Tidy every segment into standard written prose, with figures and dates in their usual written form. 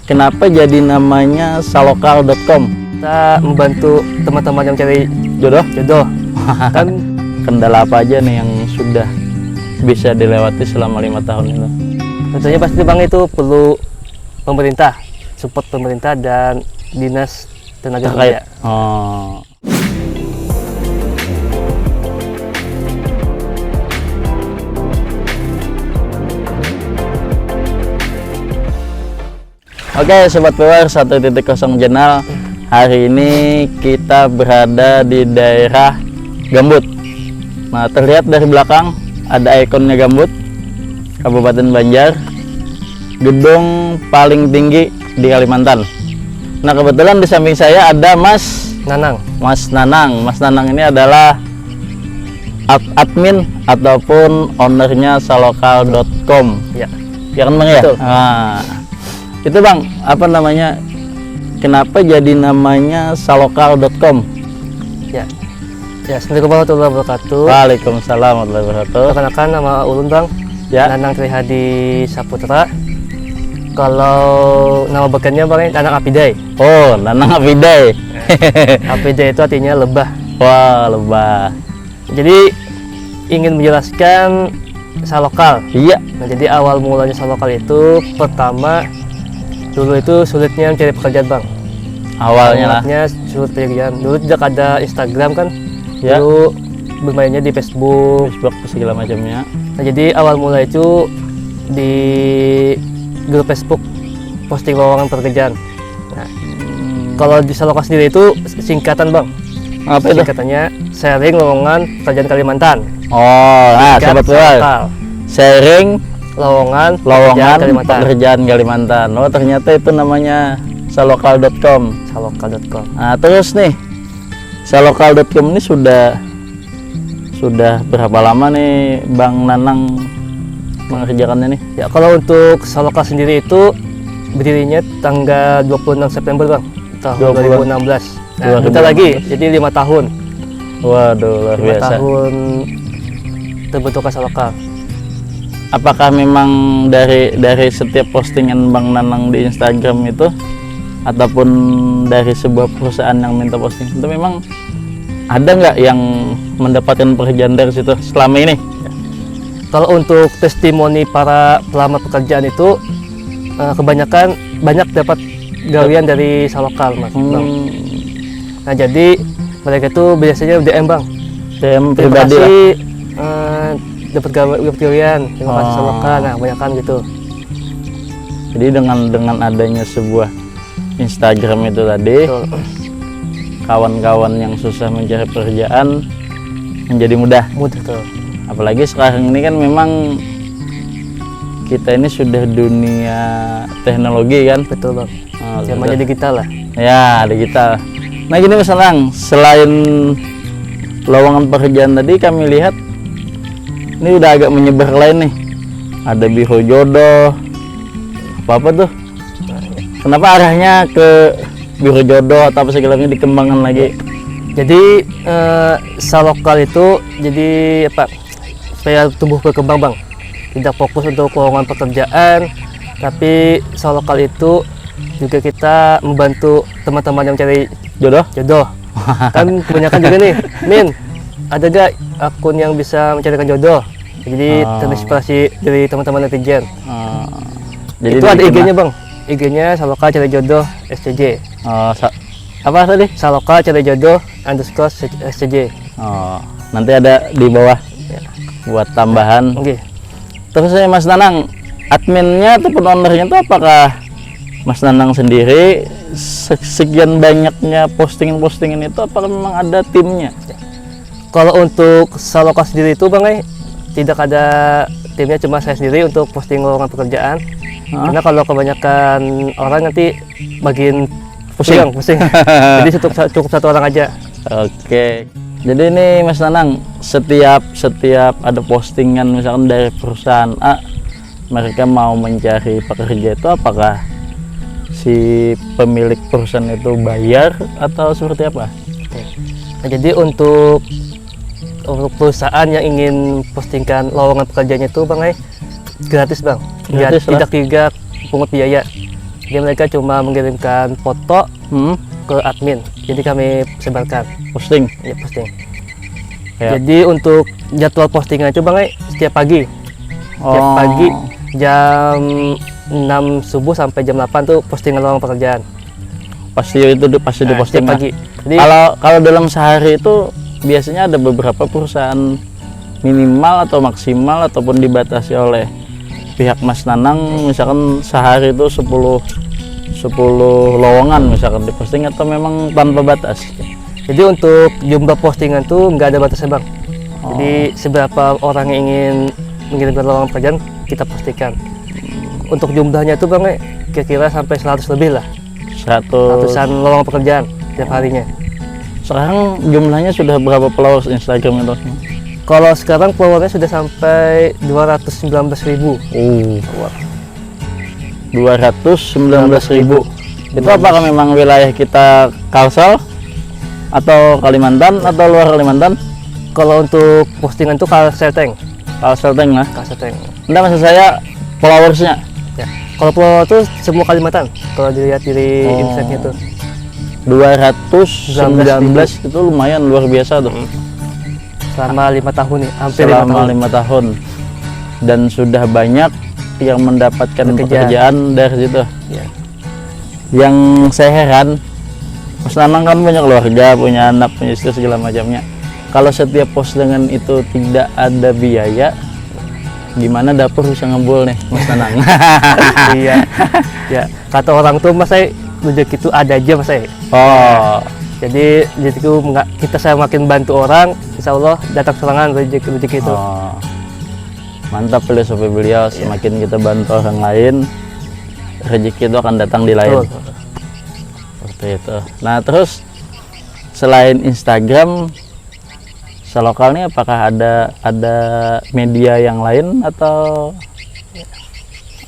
Kenapa jadi namanya salokal.com? Kita membantu teman-teman yang cari Jodoh? kan. Kendala apa aja nih yang sudah bisa dilewati selama 5 tahun itu? Tentunya pasti Bang itu perlu pemerintah, support pemerintah dan dinas tenaga kerja. Oh. Oke, Sobat Power 1.0 Channel. Hari ini kita berada di daerah Gambut. Nah, terlihat dari belakang ada ikonnya Gambut, Kabupaten Banjar, gedung paling tinggi di Kalimantan. Nah, kebetulan di samping saya ada Mas Nanang. Mas Nanang ini adalah admin ataupun ownernya salokal.com. Ya. Ya kan Bang ya? Betul. Nah, itu Bang, apa namanya? Kenapa jadi namanya salokal.com? Ya. Ya, Assalamualaikum warahmatullahi wabarakatuh. Waalaikumsalam warahmatullahi wabarakatuh. Perkenalkan nama ulun Bang. Ya. Nanang Trihadi Saputra. Kalau nama bekennya Bang Nanang Apidai. Oh, Nanang Apidai. Apidai itu artinya lebah. Wah, lebah. Jadi ingin menjelaskan salokal. Iya. Nah, jadi awal mulanya salokal itu pertama dulu itu sulitnya mencari pekerjaan Bang. Awalnya lah. Sulit pekerjaan. Dulu tidak ada Instagram kan. Ya. Dulu bermainnya di Facebook. Segala macamnya. Nah, jadi awal mula itu di grup Facebook posting lowongan pekerjaan. Nah, kalau di salokal sendiri itu singkatan Bang. Apa itu? Singkatannya sharing lowongan pekerjaan Kalimantan. Oh, nah Singkat Sobat Power. salokal. Sharing Lowongan pekerjaan Kalimantan. Oh, ternyata itu namanya salokal.com. salokal.com. Nah, terus nih, salokal.com ini sudah berapa lama nih Bang Nanang mengerjakannya nih? Ya, kalau untuk salokal sendiri itu berdirinya tanggal 26 September Bang, tahun 2016. Nah, bentar lagi, jadi 5 tahun. Waduh, luar 5 biasa. tahun terbentuknya salokal. Apakah memang dari setiap postingan Bang Nanang di Instagram itu ataupun dari sebuah perusahaan yang minta posting itu memang ada nggak yang mendapatkan pekerjaan dari situ selama ini? Kalau untuk testimoni para pelamar pekerjaan itu kebanyakan banyak dapat galian dari salokal Mas. Bang. Nah, jadi mereka itu biasanya DM Bang. DM Terima pribadi lah. kasih dapat galian, terima kasih salokal. Nah, kebanyakan gitu. Jadi dengan adanya sebuah Instagram itu tadi, Betul. kawan-kawan yang susah mencari pekerjaan menjadi mudah. Mudah tuh. Apalagi sekarang ini kan memang kita ini sudah dunia teknologi kan. Betul Bang. Nah, Zamannya digital lah. Ya, digital. Nah, gini Mas Nanang, selain lowongan pekerjaan tadi kami lihat ini udah agak menyebar lain nih. Ada biro jodoh. Apa tuh? Kenapa arahnya ke biro jodoh atau apa segalanya dikembangkan lagi? Jadi salokal itu jadi apa? Supaya tumbuh berkembang Bang. Tidak fokus untuk lowongan pekerjaan, tapi salokal itu juga kita membantu teman-teman yang cari Jodoh? Kan kebanyakan juga nih, Min, ada gak akun yang bisa mencarikan jodoh? Jadi terinspirasi dari teman-teman netizen. Jadi Itu ada IG-nya Bang, IG-nya salokal cari jodoh SCJ. Apa tadi? Salokal cari jodoh _SCJ. Nanti ada di bawah Ya. buat tambahan. Oke. Terus saya Mas Nanang, adminnya ataupun ownernya itu apakah Mas Nanang sendiri? Sekian banyaknya postingan-postingan itu apakah memang ada timnya? Kalau untuk salokal sendiri itu Bang, tidak ada timnya, cuma saya sendiri untuk posting lowongan pekerjaan. Karena kalau kebanyakan orang nanti bagian pusing. Jadi cukup satu orang aja. Oke. Jadi ini Mas Nanang, setiap ada postingan misalkan dari perusahaan A, mereka mau mencari pekerja itu apakah si pemilik perusahaan itu bayar atau seperti apa? Nah, jadi untuk perusahaan yang ingin postingkan lowongan pekerjaannya itu Bang, gratis Bang. Gratis lah. Tidak pungut biaya. Jadi mereka cuma mengirimkan foto Hmm, ke admin, jadi kami sebarkan, posting. ya posting. Ya. Jadi untuk jadwal postingan itu Bang, setiap pagi, setiap Oh, pagi jam 6 subuh sampai jam 8 tuh postingan lowongan pekerjaan. pasti pasti Nah, diposting setiap lah. pagi. Jadi Kalau dalam sehari itu biasanya ada beberapa perusahaan minimal atau maksimal ataupun dibatasi oleh pihak Mas Nanang, misalkan sehari itu 10 lowongan misalkan diposting, atau memang tanpa batas. Jadi untuk jumlah postingan tuh nggak ada batasnya Bang. Oh. Jadi seberapa orang yang ingin mengirimkan lowongan pekerjaan kita pastikan. Untuk jumlahnya tuh Bang, kira-kira sampai 100 lebih lah. 100. Ratusan lowongan pekerjaan tiap harinya. Sekarang jumlahnya sudah berapa followers Instagram itu? Kalau sekarang followernya sudah sampai 219.000. Oh, 219.000. Itu apakah memang wilayah kita Kalsel atau Kalimantan atau luar Kalimantan? Kalau untuk postingan tuh Kalseteng, Kalsel Teng lah. Kalseteng. Enggak, maksud saya followersnya. Ya. Kalau follower tuh semua Kalimantan. Kalau dilihat di Oh. Instagramnya tuh. 219 itu lumayan luar biasa tuh. Selama 5 tahun nih, hampir 5 Selama tahun. 5 tahun. Dan sudah banyak yang mendapatkan pekerjaan dari situ. Ya. Yang saya heran, Mas Nanang kan punya keluarga, punya anak, punya istri segala macamnya. Kalau setiap postingan itu tidak ada biaya, gimana dapur bisa ngebul nih Mas Nanang? Iya. Ya, kata orang tuh Mas, rezeki itu ada aja Mas. Oh, Jadi rezeki kita saya makin bantu orang, insya Allah datang serangan rezeki itu. oh. Mantap filosofi beliau, semakin kita bantu orang lain, rezeki itu akan datang di lain. Betul. Seperti itu. Nah, terus selain Instagram, selokal nih apakah ada media yang lain atau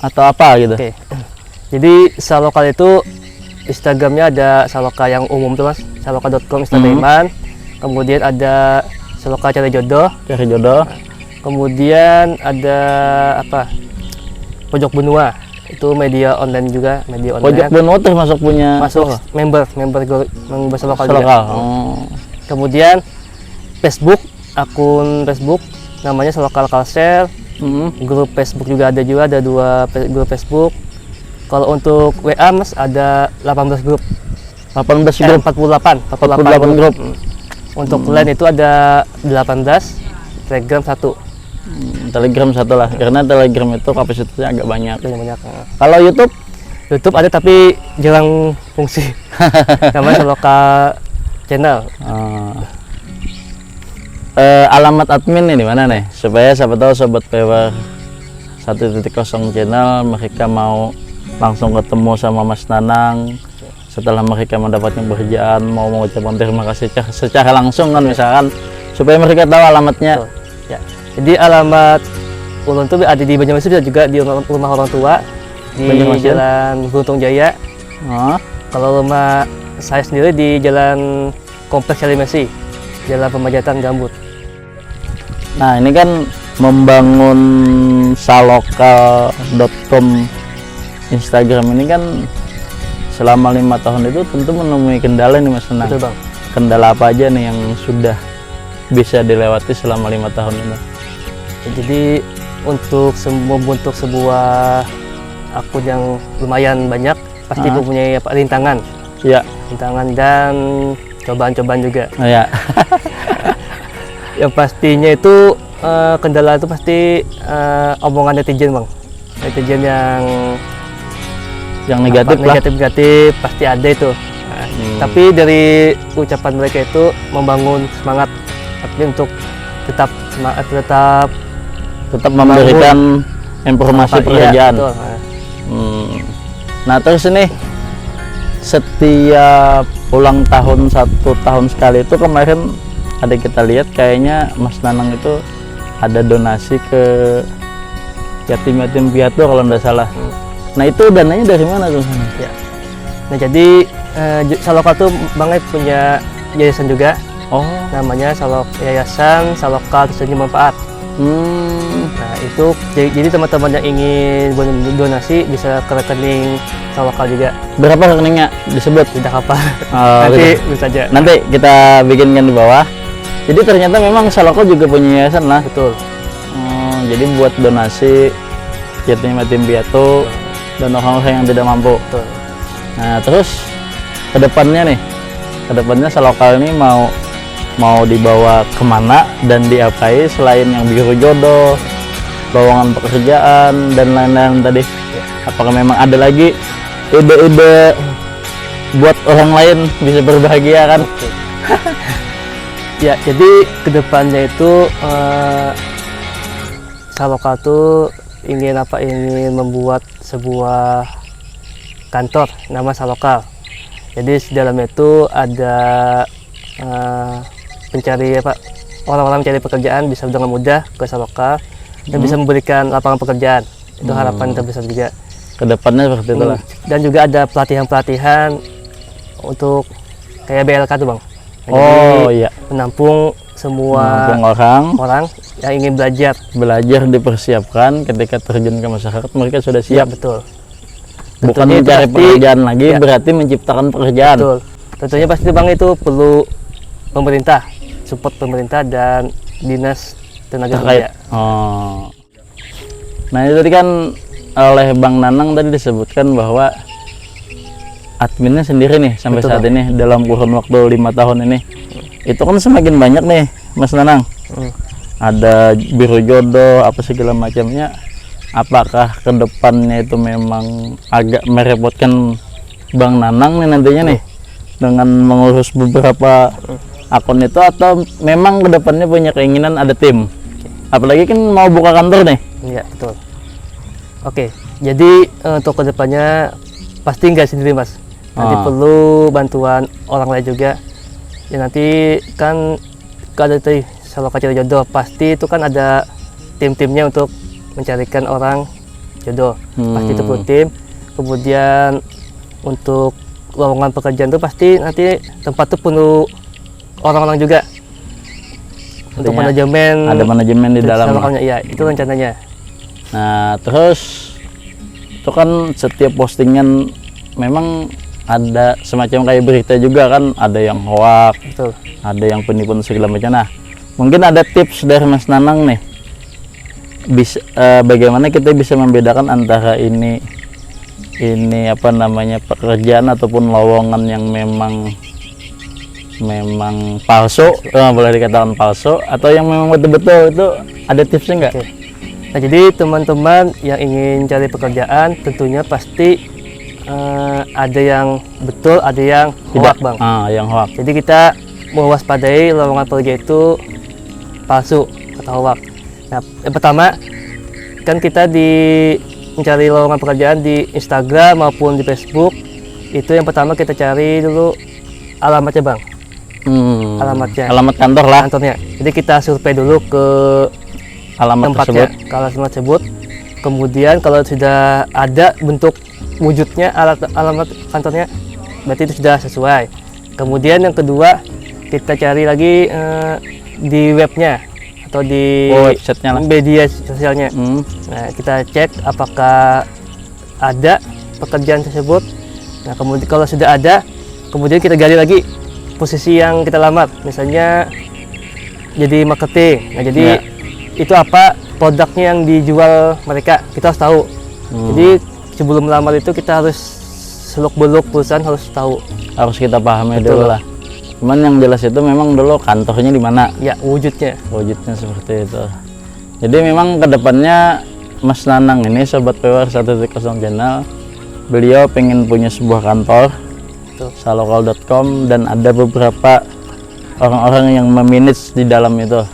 apa gitu? Oke. Jadi Salokal itu Instagramnya ada Salokal yang umum tuh Mas, saloka.com Instagraman. Kemudian ada Salokal cari jodoh. Cari jodoh. Kemudian ada apa? Pojok Benua. Itu media online juga, media Pojok online. Benua termasuk punya Masuk member Salokal juga. selokal. Oh. Kemudian Facebook, akun Facebook namanya Salokal Kalsel. Hmm. Grup Facebook juga ada 2 grup Facebook. Kalau untuk WA Mas ada 18 grup. 18 grup. 48 grup. Untuk LINE itu ada 18, Telegram 1. Telegram satu lah, karena Telegram itu kapasitasnya agak banyak. Itu yang banyak. Kalau YouTube, YouTube ada tapi jarang fungsi. Namanya Salokal channel. Alamat admin ini mana nih? Supaya siapa tahu sobat Viewer 1.0 channel mereka mau langsung ketemu sama Mas Nanang setelah mereka mendapatkan pekerjaan, mau mengucapkan terima kasih secara langsung kan, misalkan, supaya mereka tahu alamatnya. Betul. Ya. Jadi alamat ulun tuh ada di Banjarmasin, juga di rumah orang tua di Banjarmasin? Jalan Guntung Jaya. Oh, Kalau rumah saya sendiri di Jalan Kompleks Kalimesi, Jalan Pemajatan Gambut. nah ini kan membangun salokal.com Instagram ini kan selama 5 tahun itu tentu menemui kendala nih Mas Nanang. Betul Bang. Kendala apa aja nih yang sudah bisa dilewati selama 5 tahun ini? Jadi untuk membentuk sebuah akun yang lumayan banyak pasti mempunyai rintangan, Ya, dan cobaan-cobaan juga. ya. Yang pastinya itu kendala itu pasti omongan netizen Bang. Netizen yang Negatif lah. negatif pasti ada itu. Nah, tapi dari ucapan mereka itu membangun semangat admin untuk tetap semangat, tetap memberikan informasi pekerjaan. Betul. Nah, terus ini setiap ulang tahun 1 tahun sekali itu kemarin ada kita lihat kayaknya Mas Nanang itu ada donasi ke yatim-yatim piatu kalau tidak salah. Nah, itu dananya dari mana tuh? Ya. Nah, jadi Salokal tuh Bang punya yayasan juga, Oh, namanya Yayasan Salokal Tersenyum Manfaat. hmm. Nah, Nah, itu jadi teman-teman yang ingin donasi bisa ke rekening Salokal juga. Berapa rekeningnya disebut? Tidak apa. Oh, Nanti gitu. bisa aja. Nanti kita bikinkan di bawah. Jadi ternyata memang Salokal juga punya yayasan lah. Betul. Jadi buat donasi yatim yatim piatu dan orang-orang yang tidak mampu. Betul. Nah terus kedepannya Salokal ini mau dibawa kemana dan diapai selain yang biru jodoh, lowongan pekerjaan dan lain-lain tadi? Apakah memang ada lagi ide-ide buat orang lain bisa berbahagia kan? Oke. Ya, jadi kedepannya itu Salokal tuh ingin membuat sebuah kantor nama Salokal. Jadi di dalamnya itu ada orang-orang mencari pekerjaan bisa dengan mudah ke Salokal dan bisa memberikan lapangan pekerjaan. Itu harapan terbesar juga. Kedepannya seperti itulah. Dan juga ada pelatihan-pelatihan untuk kayak BLK tuh Bang. Oh Jadi, iya. menampung semua orang yang ingin belajar dipersiapkan ketika terjun ke masyarakat mereka sudah ya, siap. betul. Bukan Tentunya mencari pekerjaan lagi, ya, berarti menciptakan pekerjaan. betul. Tentunya pasti Bang itu perlu pemerintah, support pemerintah dan dinas tenaga kerja. Oh. Nah itu tadi kan oleh Bang Nanang tadi disebutkan bahwa adminnya sendiri nih sampai Betul, saat Bang. ini dalam kurun waktu 5 tahun ini. Itu kan semakin banyak nih Mas Nanang. Ada biru jodoh apa segala macamnya. Apakah kedepannya itu memang agak merepotkan Bang Nanang nih nantinya nih dengan mengurus beberapa akun itu, atau memang kedepannya punya keinginan ada tim? Apalagi kan mau buka kantor nih. Iya, betul. Oke, jadi untuk kedepannya pasti nggak sendiri Mas. Nanti perlu bantuan orang lain juga. Ya nanti kan kalau tadi Salokal cari jodoh pasti itu kan ada tim-timnya untuk mencarikan orang jodoh. Pasti itu perlu tim. Kemudian untuk lowongan pekerjaan itu pasti nanti tempat itu perlu orang-orang juga. Untuk manajemen, ada manajemen di dalam. Salokalnya, ya itu rencananya. Nah terus itu kan setiap postingan memang ada semacam kayak berita juga kan, ada yang hoax, Betul. ada yang penipuan segala macam. Nah mungkin ada tips dari Mas Nanang nih, bisa bagaimana kita bisa membedakan antara ini apa namanya pekerjaan ataupun lowongan yang memang palsu, boleh dikatakan palsu, atau yang memang betul-betul. Itu ada tipsnya nggak? Oke. Nah jadi teman-teman yang ingin cari pekerjaan tentunya pasti ada yang betul, ada yang hoax Bang. Yang hoax. Jadi kita mewaspadai lowongan pekerjaan itu palsu atau hoax. Nah yang pertama kan kita mencari lowongan pekerjaan di Instagram maupun di Facebook, itu yang pertama kita cari dulu alamatnya Bang. Alamatnya. Alamat kantor lah. Kantornya. Jadi kita survei dulu ke Alamat tempatnya, tersebut. ke alamat tersebut. Kemudian kalau sudah ada bentuk wujudnya alamat kantornya, berarti itu sudah sesuai. Kemudian yang kedua kita cari lagi di webnya atau di websitenya lah, media sosialnya. Nah kita cek apakah ada pekerjaan tersebut. Nah kemudian kalau sudah ada, kemudian kita gali lagi posisi yang kita lamar, misalnya jadi marketing. Nah jadi itu apa produknya yang dijual mereka, kita harus tahu. Jadi sebelum melamar itu kita harus seluk-beluk perusahaan harus tahu, harus kita pahami. Betul. Dulu lah. Cuman yang jelas itu memang dulu kantornya di mana, ya wujudnya seperti itu. Jadi memang kedepannya Mas Nanang ini Sobat PWR 1.0 channel, beliau pengen punya sebuah kantor salokal.com, dan ada beberapa orang-orang yang memanage di dalam itu.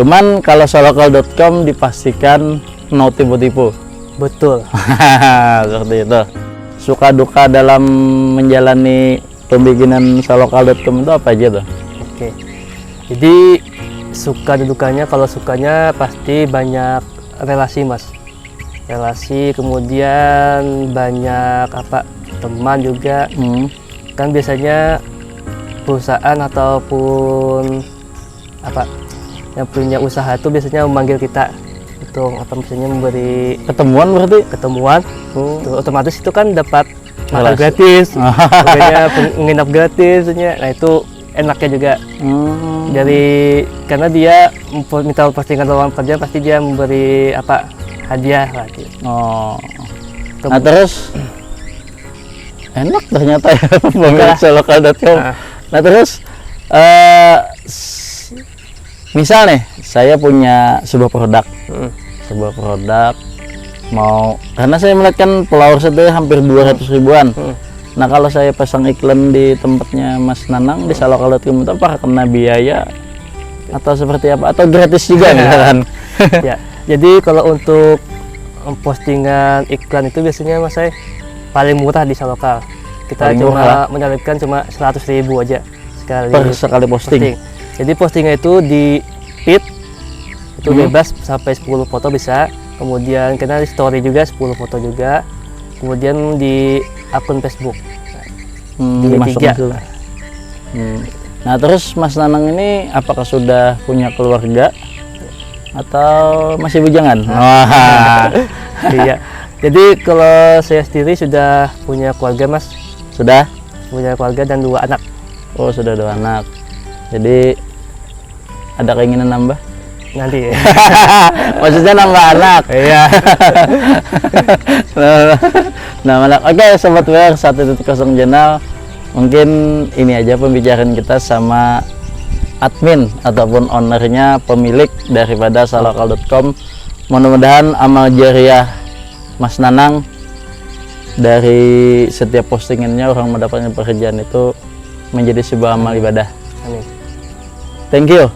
Cuman kalau salokal.com dipastikan no tipu-tipu. betul. Seperti itu. Suka duka dalam menjalani pembikinan salokal.com itu apa aja tuh? Oke, jadi suka dan dukanya, kalau sukanya pasti banyak relasi Mas, relasi, kemudian banyak teman juga. Kan biasanya perusahaan ataupun yang punya usaha itu biasanya memanggil kita untuk apa misalnya memberi Ketemuan berarti? ketemuan. Tuh, otomatis itu kan dapat makan Relasi. gratis, makanya menginap gratis, nah itu enaknya juga. Dari karena dia minta postingan lowongan pekerjaan, pasti dia memberi apa hadiah lah gitu. Oh. Nah terus enak ternyata ya pemirsa lokal.com. Nah terus misal nih saya punya sebuah produk, mau karena saya melihat kan followers itu hampir 200 ribuan. Nah kalau saya pasang iklan di tempatnya Mas Nanang di salokal.com itu apakah kena biaya atau seperti apa atau gratis juga misalkan? Ya, jadi kalau untuk postingan iklan itu biasanya Mas saya paling murah di Salokal. Kita Paling cuma murah. menyalipkan 100.000 aja sekali posting. Jadi postingnya itu di feed itu bebas sampai 10 foto bisa. Kemudian kena di story juga 10 foto juga. Kemudian di akun Facebook. Jadi Masuk 3. dulu. Nah terus Mas Nanang ini apakah sudah punya keluarga atau masih bujangan? Wah. Iya. Jadi kalau saya sendiri sudah punya keluarga Mas, Sudah? punya keluarga dan 2 anak. Oh sudah 2 anak. Jadi ada keinginan nambah? Nanti ya. Maksudnya nambah anak? Iya. Nah, anak. Oke, Sobat WR 1.0 channel. Mungkin ini aja pembicaraan kita sama admin ataupun ownernya, pemilik daripada salokal.com. Mudah-mudahan amal jariah Mas Nanang dari setiap postingannya orang mendapatkan pekerjaan itu menjadi sebuah amal ibadah. Amin. Thank you.